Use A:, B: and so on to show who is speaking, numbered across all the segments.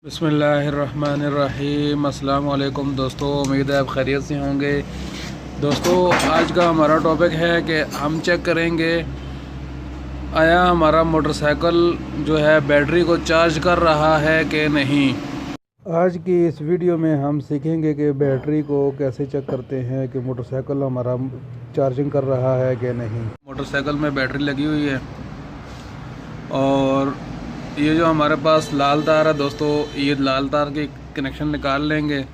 A: बिस्मिल्लाहिर्रहमानिर्रहीम। अस्सलाम वालेकुम दोस्तों, उम्मीद है आप खैरियत से होंगे। दोस्तों, आज का हमारा टॉपिक है कि हम चेक करेंगे आया हमारा मोटरसाइकिल जो है बैटरी को चार्ज कर रहा है कि नहीं। आज की इस वीडियो में हम सीखेंगे कि बैटरी को कैसे चेक करते हैं कि मोटरसाइकिल हमारा चार्जिंग कर रहा है कि नहीं। मोटरसाइकिल में बैटरी लगी हुई है और ये जो हमारे पास लाल तार है दोस्तों, ये लाल तार के कनेक्शन निकाल लेंगे।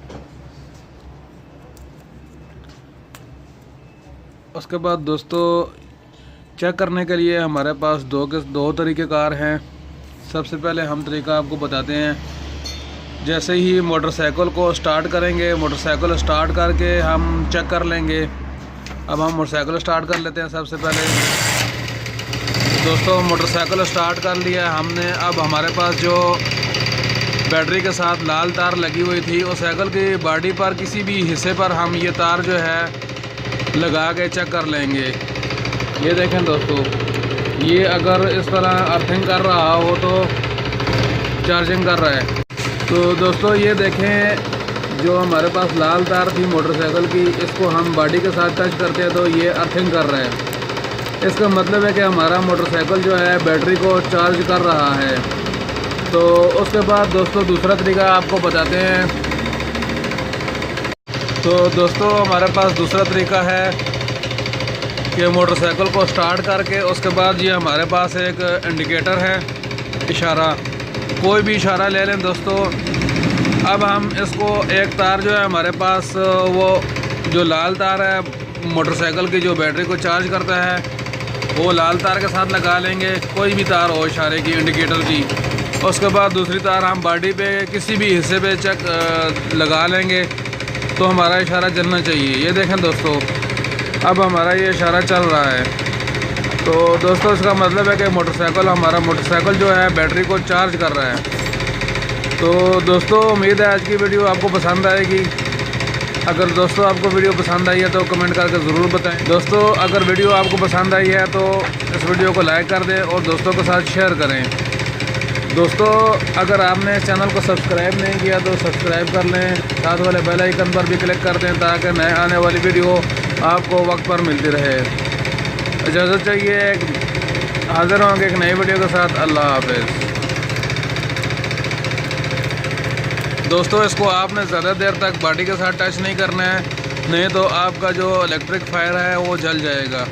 A: उसके बाद दोस्तों चेक करने के लिए हमारे पास दो तरीक़ेकार हैं। सबसे पहले हम तरीका आपको बताते हैं। जैसे ही मोटरसाइकिल को स्टार्ट करेंगे, मोटरसाइकिल स्टार्ट करके हम चेक कर लेंगे। अब हम मोटरसाइकिल स्टार्ट कर लेते हैं। सबसे पहले दोस्तों मोटरसाइकिल स्टार्ट कर लिया हमने। अब हमारे पास जो बैटरी के साथ लाल तार लगी हुई थी, उस साइकिल की बॉडी पर किसी भी हिस्से पर हम ये तार जो है लगा के चेक कर लेंगे। ये देखें दोस्तों, ये अगर इस तरह अर्थिंग कर रहा हो तो चार्जिंग कर रहा है। तो दोस्तों ये देखें, जो हमारे पास लाल तार थी मोटरसाइकिल की, इसको हम बॉडी के साथ टच करते हैं तो ये अर्थिंग कर रहा है। इसका मतलब है कि हमारा मोटरसाइकिल जो है बैटरी को चार्ज कर रहा है। तो उसके बाद दोस्तों दूसरा तरीका आपको बताते हैं। तो दोस्तों हमारे पास दूसरा तरीका है कि मोटरसाइकिल को स्टार्ट करके उसके बाद ये हमारे पास एक इंडिकेटर है, इशारा, कोई भी इशारा ले लें दोस्तों। अब हम इसको एक तार जो है हमारे पास, वो जो लाल तार है मोटरसाइकिल की जो बैटरी को चार्ज करता है, वो लाल तार के साथ लगा लेंगे। कोई भी तार हो इशारे की, इंडिकेटर की। उसके बाद दूसरी तार हम बॉडी पे किसी भी हिस्से पे लगा लेंगे तो हमारा इशारा चलना चाहिए। ये देखें दोस्तों, अब हमारा ये इशारा चल रहा है। तो दोस्तों इसका मतलब है कि हमारा मोटरसाइकिल जो है बैटरी को चार्ज कर रहा है। तो दोस्तों उम्मीद है आज की वीडियो आपको पसंद आएगी। अगर दोस्तों आपको वीडियो पसंद आई है तो कमेंट करके ज़रूर बताएं। दोस्तों अगर वीडियो आपको पसंद आई है तो इस वीडियो को लाइक कर दें और दोस्तों के साथ शेयर करें। दोस्तों अगर आपने इस चैनल को सब्सक्राइब नहीं किया तो सब्सक्राइब कर लें, साथ वाले बेल आइकन पर भी क्लिक कर दें ताकि नए आने वाली वीडियो आपको वक्त पर मिलती रहे। इजाज़त चाहिए, हाज़िर होंगे एक नई वीडियो के साथ। अल्लाह हाफ़िज़। दोस्तों इसको आपने ज़्यादा देर तक बॉडी के साथ टच नहीं करना है, नहीं तो आपका जो इलेक्ट्रिक फायर है वो जल जाएगा।